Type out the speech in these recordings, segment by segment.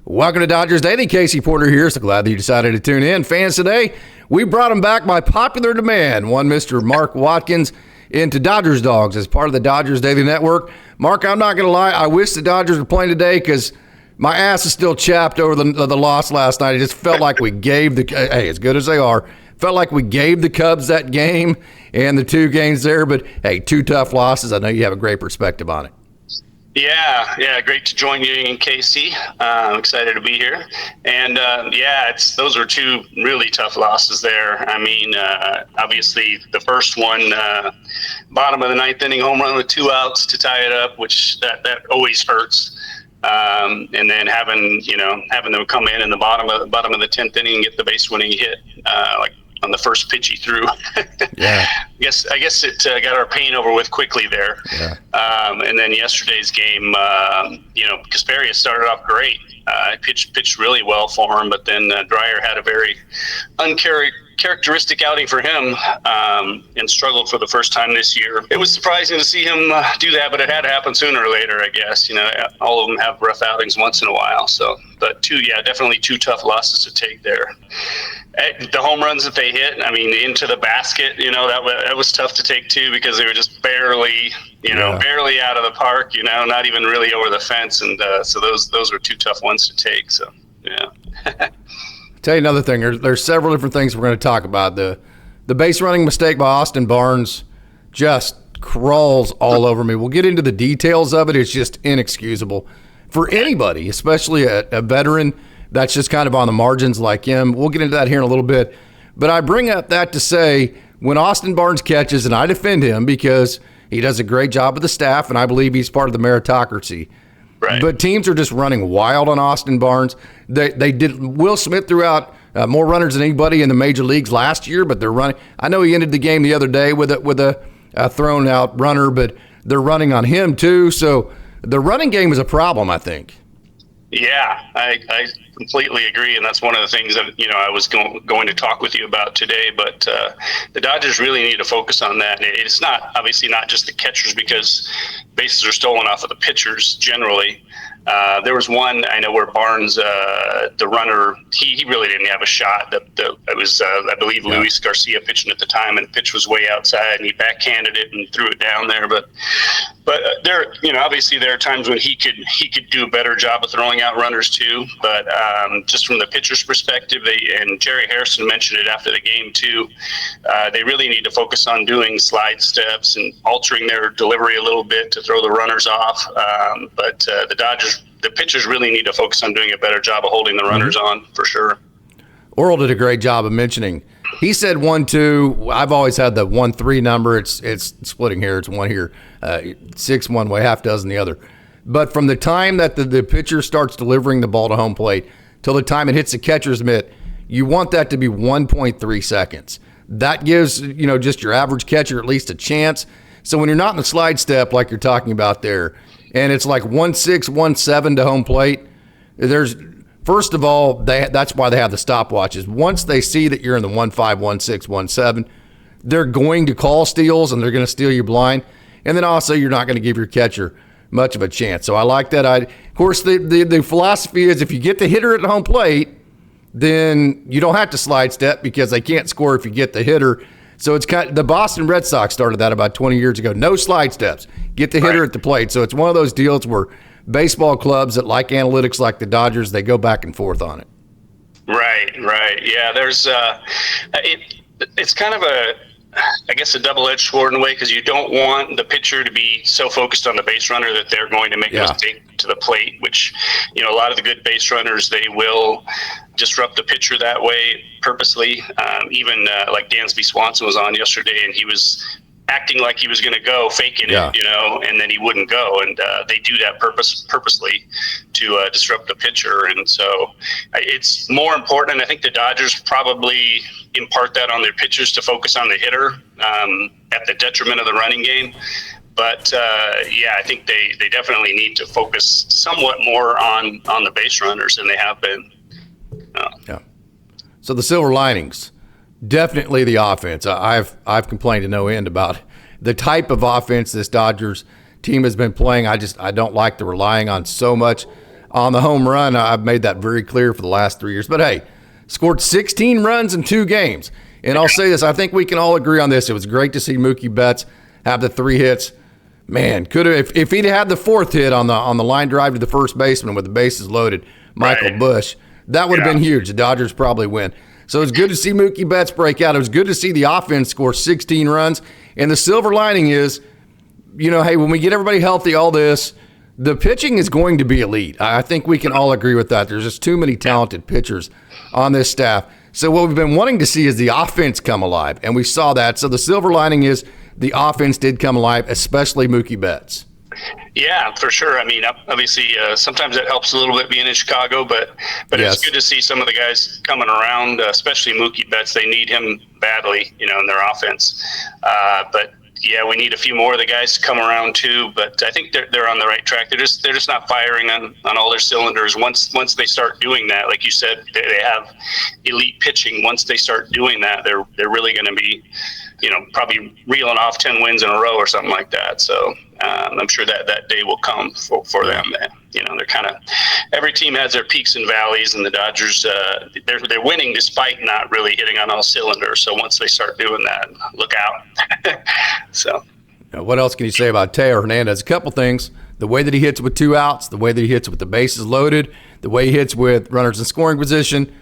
Welcome to Dodgers Daily. Casey Porter here. So glad that you decided to tune in. Fans, today we brought him back by popular demand. One Mr. Mark Watkins into Dodgers Dawgs as part of the Dodgers Daily Network. Mark, I'm not going to lie. I wish the Dodgers were playing today because my ass is still chapped over the loss last night. It just felt like we gave hey, as good as they are, felt like we gave the Cubs that game and the two games there. But, hey, two tough losses. I know you have a great perspective on it. Yeah, great to join you in, Casey. I'm excited to be here. And, those were two really tough losses there. I mean, obviously the first one, bottom of the ninth inning home run with 2 outs to tie it up, which that always hurts. And then having them come in the bottom of the 10th inning and get the base winning hit, like on the first pitch he threw. Yeah. I guess it got our pain over with quickly there. Yeah. And then yesterday's game, Casperia started off great. Pitched really well for him, but then Dreyer had a very uncharacteristic outing for him and struggled for the first time this year. It was surprising to see him do that, but it had to happen sooner or later, I guess. All of them have rough outings once in a while. So, but definitely two tough losses to take there. The home runs that they hit, I mean, into the basket, that was tough to take too, because they were just barely out of the park, not even really over the fence. And so those were two tough ones to take. So, yeah. Tell you another thing. There's several different things we're going to talk about. The base running mistake by Austin Barnes just crawls all over me. We'll get into the details of it. It's just inexcusable for anybody, especially a veteran that's just kind of on the margins like him. We'll get into that here in a little bit. But I bring up that to say, when Austin Barnes catches, and I defend him because he does a great job with the staff, and I believe he's part of the meritocracy. Right. But teams are just running wild on Austin Barnes. They did. Will Smith threw out more runners than anybody in the major leagues last year, but they're running. I know he ended the game the other day with a thrown out runner, but they're running on him too. So the running game is a problem, I think. Yeah, I completely agree, and that's one of the things that I was going to talk with you about today. But the Dodgers really need to focus on that. It's obviously not just the catchers, because bases are stolen off of the pitchers generally. There was one I know where Barnes, the runner, he really didn't have a shot. It was I believe Luis Garcia pitching at the time, and the pitch was way outside, and he backhanded it and threw it down there. But there, obviously there are times when he could do a better job of throwing out runners too. But just from the pitcher's perspective, and Jerry Harrison mentioned it after the game too, they really need to focus on doing slide steps and altering their delivery a little bit to throw the runners off. But the pitchers really need to focus on doing a better job of holding the runners on, for sure. Oral did a great job of mentioning. He said 1-2. I've always had the 1-3 number. It's splitting here. It's one here, 6 one way, half dozen the other. But from the time that the pitcher starts delivering the ball to home plate till the time it hits the catcher's mitt, you want that to be 1.3 seconds. That gives just your average catcher at least a chance. So when you're not in the slide step like you're talking about there, and it's like 1.6, 1.7 to home plate, first of all, that's why they have the stopwatches. Once they see that you're in the 1.5, 1.6, 1.7, they're going to call steals, and they're going to steal you blind. And then also you're not going to give your catcher much of a chance. So I like that. Of course, the philosophy is if you get the hitter at home plate, then you don't have to slide step because they can't score if you get the hitter. So it's the Boston Red Sox started that about 20 years ago. No slide steps. Get the hitter at the plate. So it's one of those deals where baseball clubs that like analytics like the Dodgers, they go back and forth on it. Right. Yeah, there's it's kind of a double-edged sword in a way, because you don't want the pitcher to be so focused on the base runner that they're going to make a mistake to the plate, which, a lot of the good base runners, they will disrupt the pitcher that way purposely. Even like Dansby Swanson was on yesterday, and he was acting like he was going to go, faking it, and then he wouldn't go. And they do that purposely to disrupt the pitcher. And so it's more important. And I think the Dodgers probably impart that on their pitchers to focus on the hitter at the detriment of the running game. But I think they definitely need to focus somewhat more on the base runners than they have been. Yeah. So the silver linings, definitely the offense. I've complained to no end about the type of offense this Dodgers team has been playing. I don't like the relying on so much on the home run. I've made that very clear for the last 3 years. But, hey, scored 16 runs in 2 games. And I'll say this, I think we can all agree on this. It was great to see Mookie Betts have the 3 hits. Man, could have if he'd had the 4th hit on the line drive to the first baseman with the bases loaded, Michael Busch, that would have been huge. The Dodgers probably win. So it's good to see Mookie Betts break out. It was good to see the offense score 16 runs. And the silver lining is, hey, when we get everybody healthy, all this, the pitching is going to be elite. I think we can all agree with that. There's just too many talented pitchers on this staff. So what we've been wanting to see is the offense come alive, and we saw that. So the silver lining is the offense did come alive, especially Mookie Betts. Yeah, for sure. I mean, obviously, sometimes it helps a little bit being in Chicago, but It's good to see some of the guys coming around, especially Mookie Betts. They need him badly, in their offense. But yeah, we need a few more of the guys to come around too. But I think they're on the right track. They're just not firing on all their cylinders. Once they start doing that, like you said, they have elite pitching. Once they start doing that, they're really going to be, probably reeling off 10 wins in a row or something like that. So I'm sure that day will come for them. They're kind of, every team has their peaks and valleys, and the Dodgers, they're winning despite not really hitting on all cylinders. So once they start doing that, look out. So. What else can you say about Teo Hernandez? A couple things. The way that he hits with 2 outs, the way that he hits with the bases loaded, the way he hits with runners in scoring position,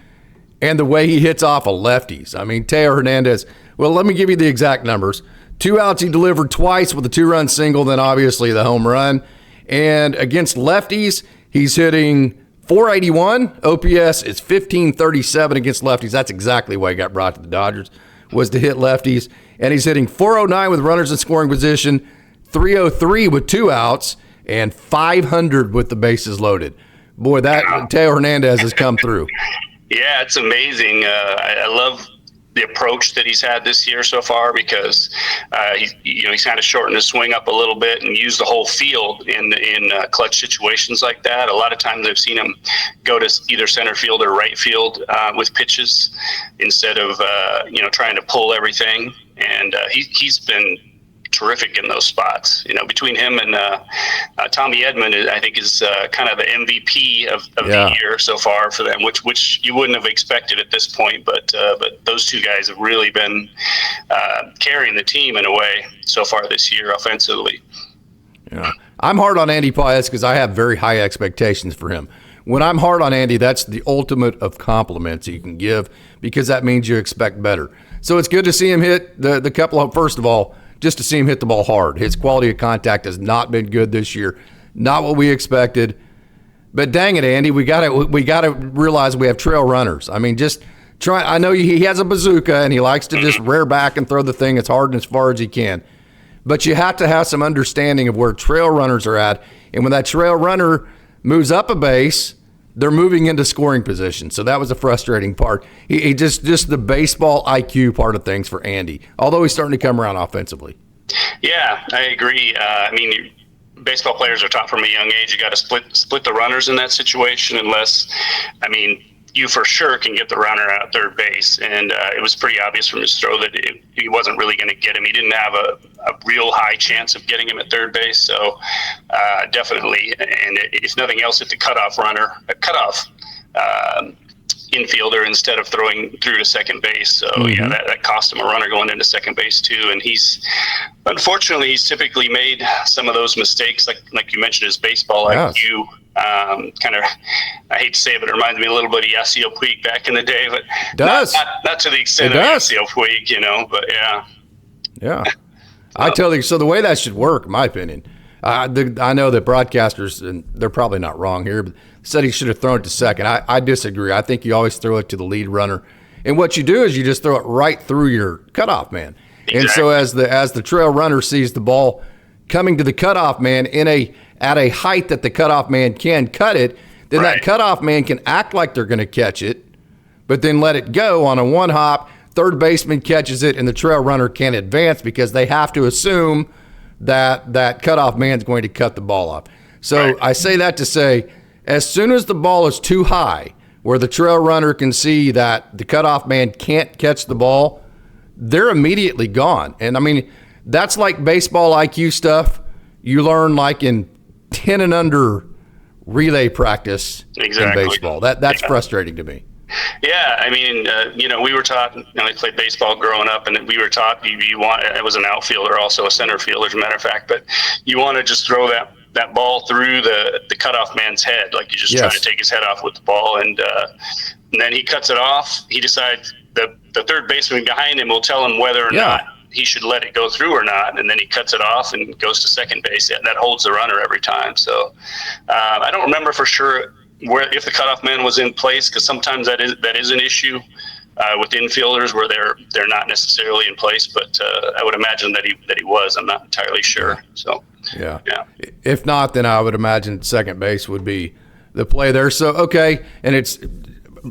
and the way he hits off of lefties. I mean, Teo Hernandez, well, let me give you the exact numbers. 2 outs he delivered twice with a 2-run single, then obviously the home run. And against lefties, he's hitting .481. OPS is 1537 against lefties. That's exactly why he got brought to the Dodgers, was to hit lefties. And he's hitting .409 with runners in scoring position, .303 with 2 outs, and .500 with the bases loaded. Boy, that Teo Hernandez has come through. Yeah, it's amazing. I love the approach that he's had this year so far, because he's kind of shortened his swing up a little bit and used the whole field in clutch situations like that. A lot of times I've seen him go to either center field or right field with pitches instead of trying to pull everything. And he's been terrific in those spots. Between him and Tommy Edman, I think is kind of the MVP of the year so far for them, which you wouldn't have expected at this point. But those 2 guys have really been carrying the team in a way so far this year offensively. Yeah, I'm hard on Andy Paez because I have very high expectations for him. When I'm hard on Andy, that's the ultimate of compliments you can give, because that means you expect better. So it's good to see him hit the couple of, first of all, just to see him hit the ball hard. His quality of contact has not been good this year. Not what we expected. But dang it, Andy, we gotta realize we have trail runners. I mean, just try. I know he has a bazooka and he likes to just rear back and throw the thing as hard and as far as he can. But you have to have some understanding of where trail runners are at. And when that trail runner moves up a base, they're moving into scoring position. So that was a frustrating part. He just the baseball IQ part of things for Andy, although he's starting to come around offensively. Yeah, I agree. Baseball players are taught from a young age, you got to split the runners in that situation, unless, you for sure can get the runner at third base. And it was pretty obvious from his throw that he wasn't really going to get him. He didn't have a real high chance of getting him at third base. So definitely, and if nothing else, hit the cutoff infielder instead of throwing through to second base. So yeah, that cost him a runner going into second base too. And he's typically made some of those mistakes, like you mentioned, his baseball IQ. Kind of, I hate to say it, but it reminds me a little bit of Yasiel Puig back in the day, but not to the extent of Yasiel Puig, but yeah. Yeah. I tell you, so the way that should work, in my opinion, I know that broadcasters, and they're probably not wrong here, but said he should have thrown it to second. I disagree. I think you always throw it to the lead runner. And what you do is you just throw it right through your cutoff man. Exactly. And so as the trail runner sees the ball coming to the cutoff man at a height that the cutoff man can cut it, then that cutoff man can act like they're going to catch it, but then let it go on a one hop. Third baseman catches it, and the trail runner can't advance because they have to assume that cutoff man's going to cut the ball off. So I say that to say, as soon as the ball is too high, where the trail runner can see that the cutoff man can't catch the ball, they're immediately gone. And I mean, that's like baseball IQ stuff you learn like in 10 and under relay practice Exactly. in baseball. That's frustrating to me. Yeah, I mean, we were taught. I played baseball growing up, and we were taught you want. I was an outfielder, also a center fielder, as a matter of fact. But you want to just throw that ball through the cutoff man's head, like you just try to take his head off with the ball, and then he cuts it off. He decides the third baseman behind him will tell him whether or not he should let it go through or not, and then he cuts it off and goes to second base. That holds the runner every time. So I don't remember for sure if the cutoff man was in place, because sometimes that is an issue with infielders where they're not necessarily in place. But I would imagine that he was. I'm not entirely sure. So yeah. If not, then I would imagine second base would be the play there. So okay, and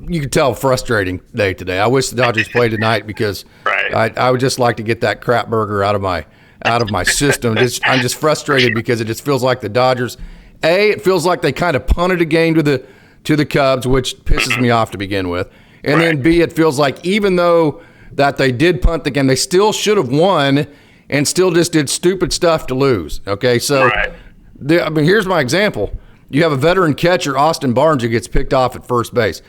you can tell frustrating day today. I wish the Dodgers played tonight because I would just like to get that crap burger out of my system. I'm just frustrated because it just feels like the Dodgers. It feels like they kind of punted a game to the Cubs, which pisses me off to begin with. And then B, it feels like even though that they did punt the game, they still should have won and still just did stupid stuff to lose. Okay, so here's my example. You have a veteran catcher, Austin Barnes, who gets picked off at first base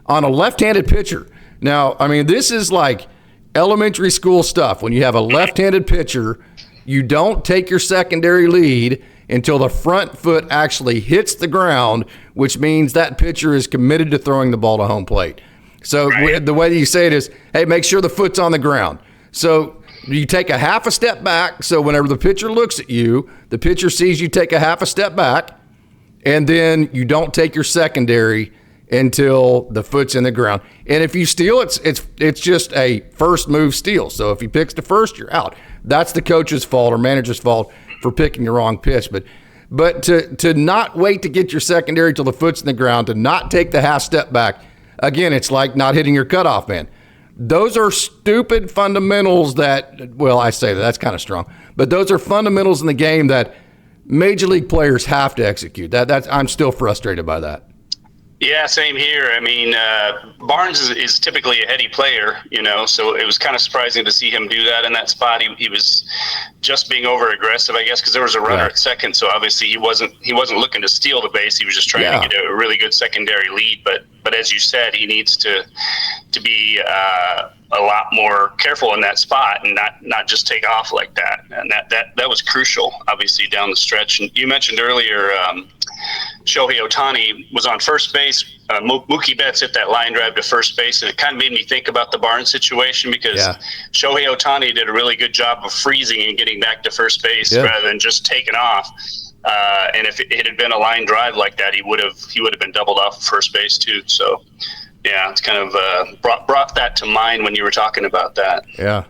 on a left-handed pitcher. Now, this is like elementary school stuff. When you have a left-handed pitcher, you don't take your secondary lead until the front foot actually hits the ground, which means that pitcher is committed to throwing the ball to home plate. So the way that you say it is, hey, make sure the foot's on the ground. So you take a half a step back. So whenever the pitcher looks at you, the pitcher sees you take a half a step back, and then you don't take your secondary until the foot's in the ground. And if you steal, it's just a first move steal. So if he picks the first, you're out. That's the coach's fault or manager's fault for picking the wrong pitch. But to not wait to get your secondary till the foot's in the ground, to not take the half step back, again, it's like not hitting your cutoff man. Those are stupid fundamentals that, well, I say that's kind of strong, but those are fundamentals in the game that major league players have to execute. I'm still frustrated by that. Yeah, same here. Barnes is typically a heady player, so it was kind of surprising to see him do that in that spot. He was just being over aggressive, I guess, because there was a runner at second. So obviously he wasn't looking to steal the base. He was just trying to get a really good secondary lead. But as you said, he needs to be a lot more careful in that spot and not just take off like that. And that was crucial, obviously, down the stretch. And you mentioned earlier, Shohei Ohtani was on first base. Mookie Betts hit that line drive to first base, and it kind of made me think about the Barnes situation because Shohei Ohtani did a really good job of freezing and getting back to first base rather than just taking off. And if it had been a line drive like that, he would have been doubled off of first base too. So, yeah, it's kind of brought that to mind when you were talking about that. Yeah.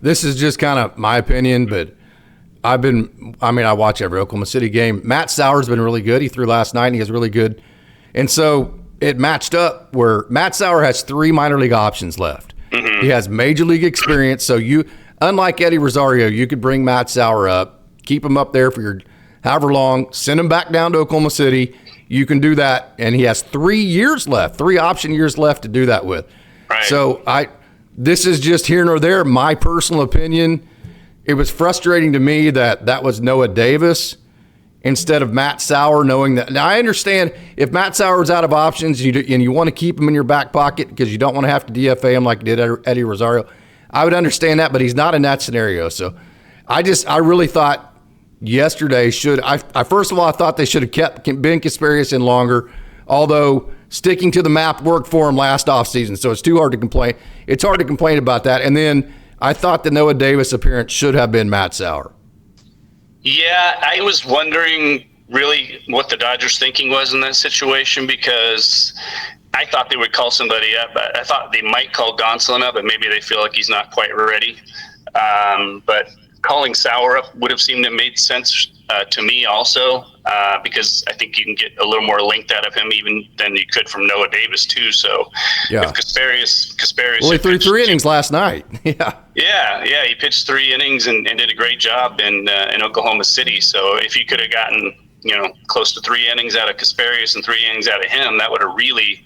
This is just kind of my opinion, but I watch every Oklahoma City game. Matt Sauer's been really good. He threw last night, and he was really good. And so it matched up where Matt Sauer has 3 minor league options left. Mm-hmm. He has major league experience. So unlike Eddie Rosario, you could bring Matt Sauer up, keep him up there for your however long, send him back down to Oklahoma City. You can do that. And he has 3 years left, 3 option years left to do that with. Right. So this is just here nor there, my personal opinion. It was frustrating to me that was Noah Davis instead of Matt Sauer, knowing that. Now, I understand if Matt Sauer is out of options and you want to keep him in your back pocket because you don't want to have to DFA him like you did Eddie Rosario, I would understand that, but he's not in that scenario. So I really thought yesterday first of all, I thought they should have kept Ben Kasparius in longer, although sticking to the map worked for him last offseason, so it's too hard to complain. It's hard to complain about that. And then I thought the Noah Davis appearance should have been Matt Sauer. Yeah, I was wondering really what the Dodgers' thinking was in that situation because I thought they would call somebody up. I thought they might call Gonsolin up, but maybe they feel like he's not quite ready. But calling Sauer up would have seemed to have made sense to me also because I think you can get a little more length out of him even than you could from Noah Davis too. So if Kasparius he threw 3 innings last night. He pitched 3 innings and did a great job in Oklahoma City. So if you could have gotten close to 3 innings out of Kasperius and 3 innings out of him, that would have really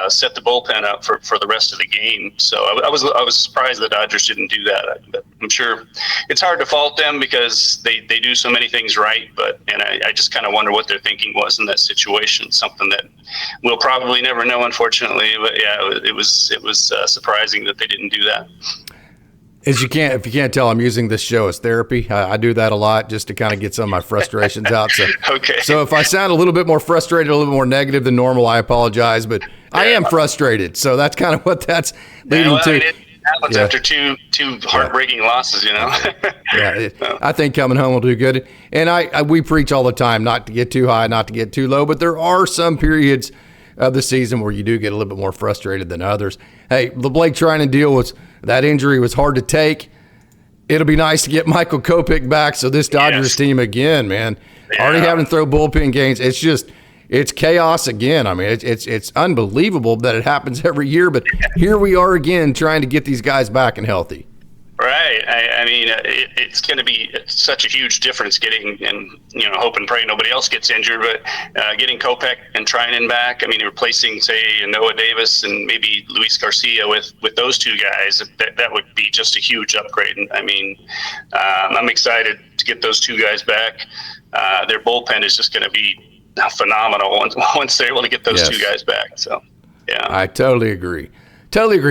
set the bullpen up for the rest of the game. So I was surprised the Dodgers didn't do that. But I'm sure it's hard to fault them because they do so many things right. And I just kind of wonder what their thinking was in that situation. Something that we'll probably never know, unfortunately. But yeah, it was surprising that they didn't do that. If you can't tell, I'm using this show as therapy. I do that a lot just to kind of get some of my frustrations out. So, okay. So if I sound a little bit more frustrated, a little bit more negative than normal, I apologize. But I am frustrated, so that's kind of what that's leading to. It happens after two heartbreaking losses, I think coming home will do good. And we preach all the time not to get too high, not to get too low. But there are some periods of the season where you do get a little bit more frustrated than others. Hey, the Blake Trinan deal was that injury was hard to take. It'll be nice to get Michael Kopech back. So this Dodgers team again, man, already having to throw bullpen games. It's chaos again. I mean, it's unbelievable that it happens every year, but here we are again trying to get these guys back and healthy. Right. I mean, it's going to be such a huge difference getting, and hope and pray nobody else gets injured, but getting Kopech and Trinan back. I mean, replacing, say, Noah Davis and maybe Luis Garcia with those two guys, that would be just a huge upgrade. And I mean, I'm excited to get those two guys back. Their bullpen is just going to be phenomenal once they're able to get those two guys back. So, yeah, I totally agree.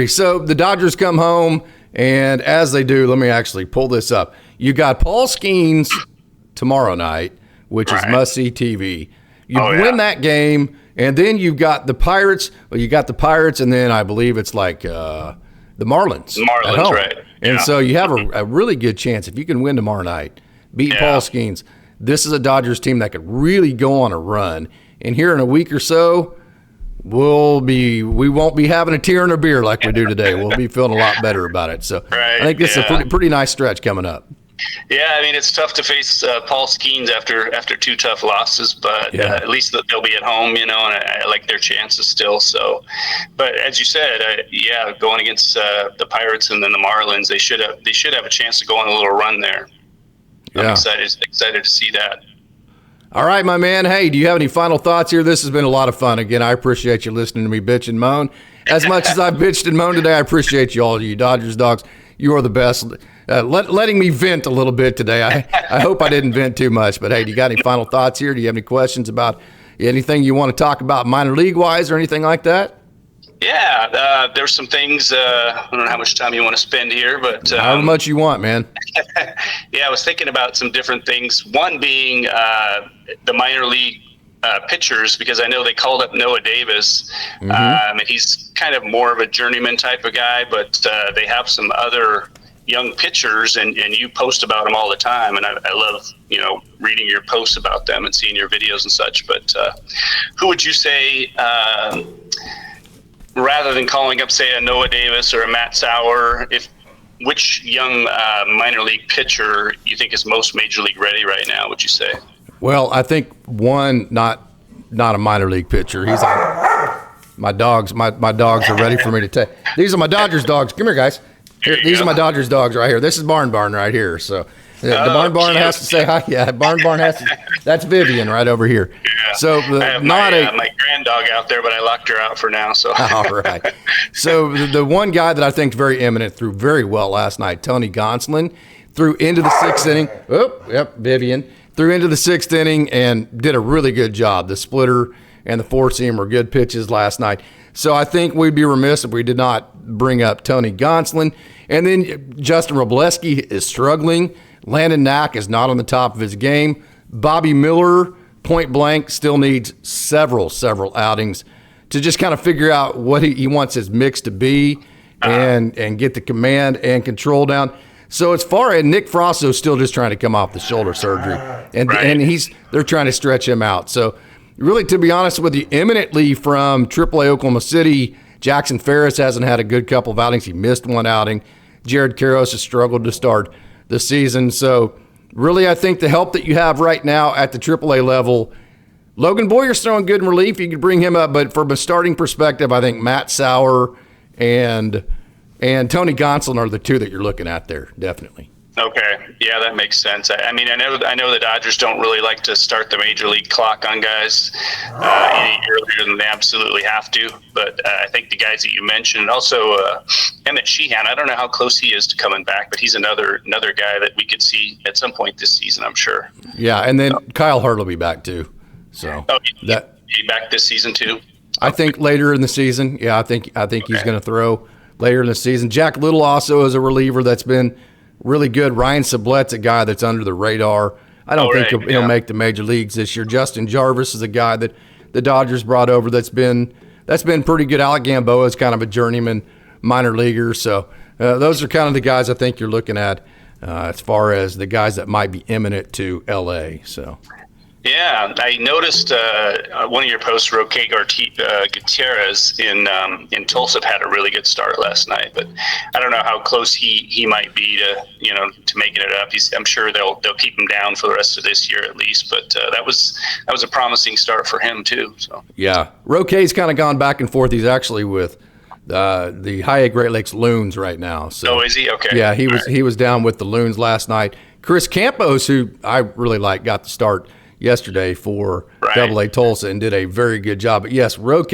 So the Dodgers come home. And as they do, let me actually pull this up. You got Paul Skeens tomorrow night, which is must-see TV. You win that game, and then you've got the Pirates. Well, you got the Pirates, and then I believe it's like the Marlins at home. Right. And so you have a really good chance if you can win tomorrow night, beat Paul Skeens. This is a Dodgers team that could really go on a run. And here in a week or so, we won't be having a tear in a beer like we do today. We'll be feeling a lot better about it. So I think this is a pretty nice stretch coming up. Yeah, I mean, it's tough to face Paul Skeens after 2 tough losses, but at least they'll be at home, and I like their chances still. So, but as you said, going against the Pirates and then the Marlins, they should have a chance to go on a little run there. I'm excited to see that. All right, my man. Hey, do you have any final thoughts here? This has been a lot of fun. Again, I appreciate you listening to me bitch and moan. As much as I've bitched and moaned today, I appreciate you all, you Dodgers dogs. You are the best. Letting me vent a little bit today. I hope I didn't vent too much. But, hey, do you got any final thoughts here? Do you have any questions about anything you want to talk about minor league-wise or anything like that? Yeah, there's some things. I don't know how much time you want to spend here, but however much you want, man. Yeah, I was thinking about some different things. One being the minor league pitchers, because I know they called up Noah Davis, and he's kind of more of a journeyman type of guy, but they have some other young pitchers, and you post about them all the time, and I love reading your posts about them and seeing your videos and such. But who would you say? Rather than calling up, say, a Noah Davis or a Matt Sauer, which young minor league pitcher you think is most major league ready right now, would you say? Well, I think one, not a minor league pitcher. He's on my dogs. My dogs are ready for me to take. These are my Dodgers dogs. Come here, guys. These are my Dodgers dogs right here. This is Barn right here. So the Barn has to say hi. Yeah, Barn has to. That's Vivian right over here. Yeah. So I have my grand dog out there, but I locked her out for now. So all right. So the one guy that I think is very eminent, threw very well last night, Tony Gonsolin, threw into the 6th inning. Vivian threw into the 6th inning and did a really good job. The splitter and the 4-seam were good pitches last night. So I think we'd be remiss if we did not bring up Tony Gonsolin. And then Justin Robleski is struggling. Landon Knack is not on the top of his game. Bobby Miller, point blank, still needs several outings to just kind of figure out what he wants his mix to be and get the command and control down. So as far as Nick Frosso's still just trying to come off the shoulder surgery, and they're trying to stretch him out. So really, to be honest with you, eminently from AAA Oklahoma City, Jackson Ferris hasn't had a good couple of outings. He missed one outing. Jared Karros has struggled to start the season. So really, I think the help that you have right now at the AAA level, Logan Boyer's throwing good in relief. You could bring him up, but from a starting perspective, I think Matt Sauer and Tony Gonsolin are the two that you're looking at there, definitely. Okay, yeah, that makes sense. I mean, I know the Dodgers don't really like to start the major league clock on guys any earlier than they absolutely have to. But I think the guys that you mentioned, also Emmett Sheehan. I don't know how close he is to coming back, but he's another guy that we could see at some point this season, I'm sure. Yeah, and then Kyle Hurd will be back too. So he back this season too. I think later in the season. Yeah, I think he's going to throw later in the season. Jack Little also is a reliever that's been really good. Ryan Sublet's a guy that's under the radar. I don't think he'll make the major leagues this year. Justin Jarvis is a guy that the Dodgers brought over that's been pretty good. Alec Gamboa is kind of a journeyman minor leaguer. So those are kind of the guys I think you're looking at as far as the guys that might be imminent to L.A. So. Yeah, I noticed one of your posts, Roque Gutierrez in Tulsa had a really good start last night, but I don't know how close he might be to making it up. I'm sure they'll keep him down for the rest of this year at least, but that was a promising start for him too. So yeah, Roque's kind of gone back and forth. He's actually with the High A Great Lakes Loons right now. So, is he? Okay. Yeah, he was down with the Loons last night. Chris Campos, who I really like, got the start yesterday for Double-A Tulsa and did a very good job. But yes, Roque,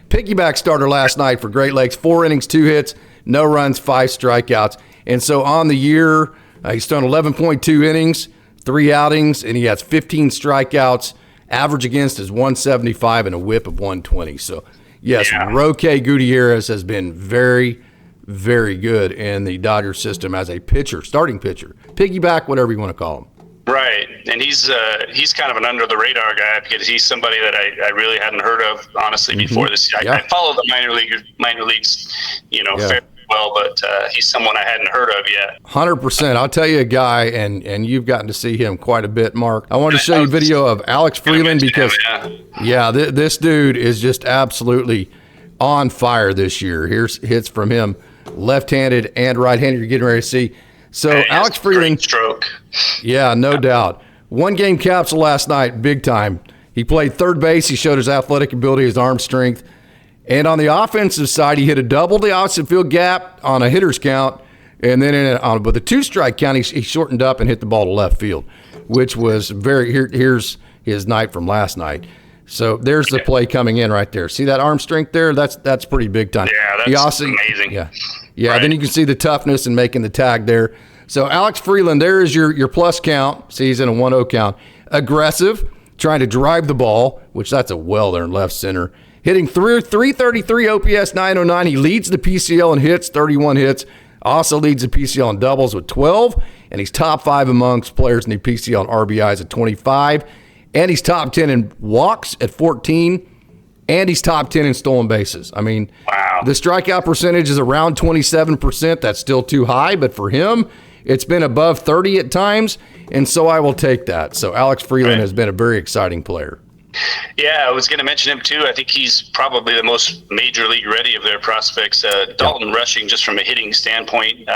piggyback starter last night for Great Lakes, 4 innings, 2 hits, no runs, 5 strikeouts. And so on the year, he's thrown 11.2 innings, 3 outings, and he has 15 strikeouts. Average against is 175 and a whip of 120. So yes, Roque Gutierrez has been very, very good in the Dodgers system as a pitcher, starting pitcher, piggyback, whatever you want to call him. Right, and he's kind of an under the radar guy because he's somebody that I really hadn't heard of honestly before this. I follow the minor leagues, fairly well, but he's someone I hadn't heard of yet. 100%. I'll tell you a guy, and you've gotten to see him quite a bit, Mark. I want to show you a video of Alex Freeland because this dude is just absolutely on fire this year. Here's hits from him, left-handed and right-handed. You're getting ready to see. So Alex Freeland, stroke. Yeah, no doubt. 1 game capsule last night, big time. He played third base. He showed his athletic ability, his arm strength. And on the offensive side, he hit a double the opposite field gap on a hitter's count. And then with a 2-strike count, he shortened up and hit the ball to left field, which was here's his night from last night. So there's the play coming in right there. See that arm strength there? That's pretty big time. Yeah, that's amazing. Yeah. Right. Then you can see the toughness and making the tag there. So Alex Freeland, there is your plus count. See, he's in a 1-0 count. Aggressive, trying to drive the ball, which that's a well there in left center. Hitting through 333 OPS 909. He leads the PCL in hits, 31 hits. Also leads the PCL in doubles with 12. And he's top 5 amongst players in the PCL in RBIs at 25. And he's top 10 in walks at 14. And he's top 10 in stolen bases. I mean, the strikeout percentage is around 27%. That's still too high, but for him, it's been above 30 at times, and so I will take that. So Alex Freeland has been a very exciting player. Yeah, I was going to mention him too. I think he's probably the most major league ready of their prospects. Dalton Rushing, just from a hitting standpoint,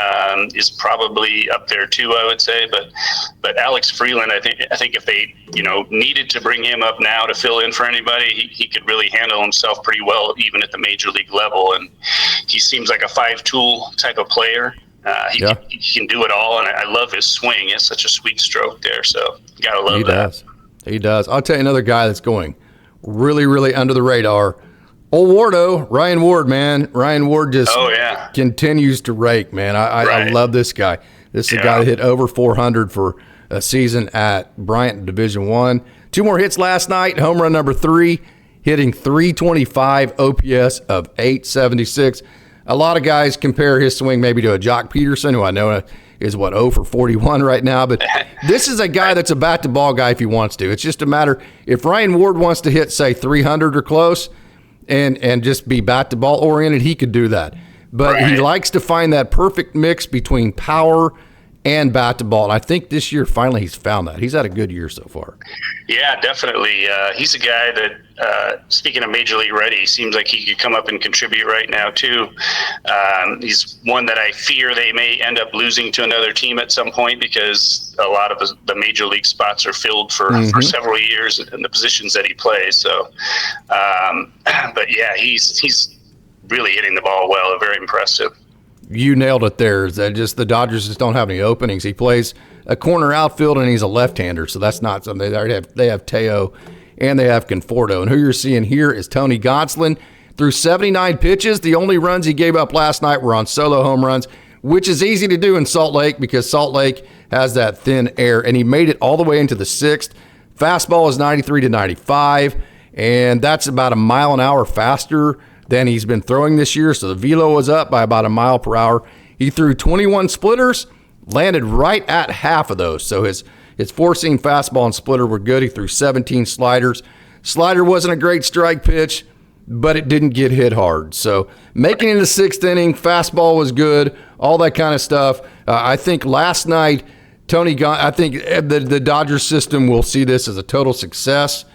is probably up there too, I would say. But Alex Freeland, I think if they needed to bring him up now to fill in for anybody, he could really handle himself pretty well, even at the major league level. And he seems like a 5-tool type of player. He can do it all, and I love his swing. He has such a sweet stroke there, so you gotta love that. He does. I'll tell you another guy that's going really, really under the radar. Old Wardo, Ryan Ward, man. Ryan Ward just continues to rake, man. I love this guy. This is a guy that hit over 400 for a season at Bryant Division I. 2 more hits last night. Home run number 3, hitting 325, OPS of 876. A lot of guys compare his swing maybe to a Jock Peterson, who I know is 0 for 41 right now. But this is a guy that's a bat-to-ball guy if he wants to. It's just a matter, if Ryan Ward wants to hit, say, 300 or close and just be bat-to-ball oriented, he could do that. But he likes to find that perfect mix between power and bat-to-ball. And I think this year, finally, he's found that. He's had a good year so far. Yeah, definitely. He's a guy that, speaking of Major League ready, seems like he could come up and contribute right now, too. He's one that I fear they may end up losing to another team at some point because a lot of the Major League spots are filled for several years in the positions that he plays. So, but yeah, he's really hitting the ball well. Very impressive. You nailed it there. Is that just the Dodgers just don't have any openings. He plays a corner outfield, and he's a left-hander, so that's not something. They have Teo, and they have Conforto. And who you're seeing here is Tony Gonsolin. Through 79 pitches, the only runs he gave up last night were on solo home runs, which is easy to do in Salt Lake because Salt Lake has that thin air, and he made it all the way into the sixth. Fastball is 93 to 95, and that's about a mile an hour faster than he's been throwing this year, so the velo was up by about a mile per hour. He threw 21 splitters, landed right at half of those, so his four-seam fastball and splitter were good. He threw 17 sliders. Slider wasn't a great strike pitch, but it didn't get hit hard. So making it in the sixth inning, fastball was good, all that kind of stuff. I think last night, I think the Dodgers system will see this as a total success.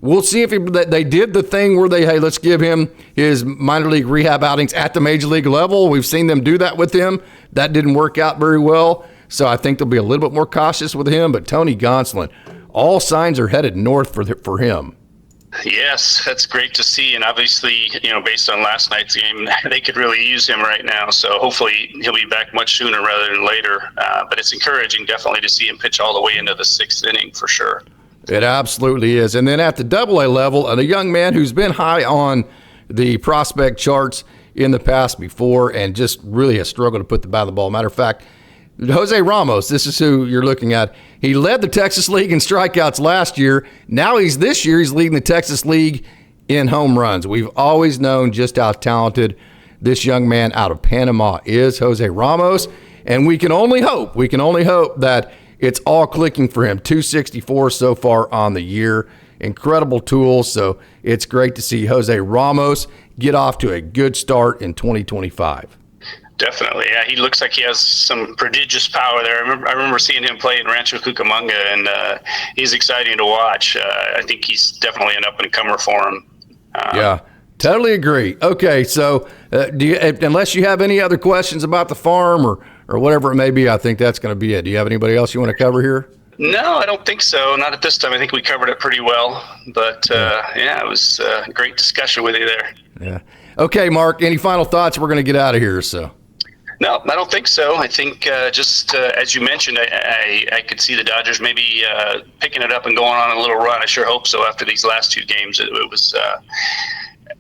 We'll see if they did the thing where let's give him his minor league rehab outings at the major league level. We've seen them do that with him. That didn't work out very well. So I think they'll be a little bit more cautious with him. But Tony Gonsolin, all signs are headed north for him. Yes, that's great to see. And obviously, based on last night's game, they could really use him right now. So hopefully he'll be back much sooner rather than later. But it's encouraging definitely to see him pitch all the way into the sixth inning for sure. It absolutely is. And then at the Double-A level, a young man who's been high on the prospect charts in the past before and just really has struggled to put the bat on the ball. Matter of fact, Jose Ramos, this is who you're looking at. He led the Texas League in strikeouts last year. Now this year he's leading the Texas League in home runs. We've always known just how talented this young man out of Panama is, Jose Ramos. And we can only hope that it's all clicking for him. 264 so far on the year. Incredible tools. So it's great to see Jose Ramos get off to a good start in 2025. Definitely. Yeah, he looks like he has some prodigious power there. I remember seeing him play in Rancho Cucamonga, and he's exciting to watch. I think he's definitely an up-and-comer for him. Yeah, totally agree. Okay, so unless you have any other questions about the farm or whatever it may be, I think that's going to be it. Do you have anybody else you want to cover here? No, I don't think so. Not at this time. I think we covered it pretty well. But, it was a great discussion with you there. Yeah. Okay, Mark, any final thoughts? We're going to get out of here, so. No, I don't think so. I think as you mentioned, I could see the Dodgers maybe picking it up and going on a little run. I sure hope so after these last two games. It was,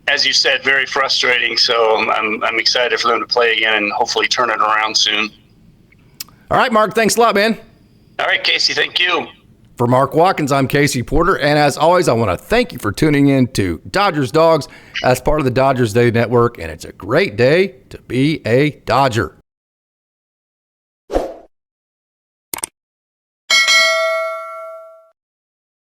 as you said, very frustrating. So I'm excited for them to play again and hopefully turn it around soon. All right, Mark, thanks a lot, man. All right, Casey, thank you. For Mark Watkins, I'm Casey Porter, and as always, I want to thank you for tuning in to Dodgers Dawgs as part of the Dodgers Day Network, and it's a great day to be a Dodger.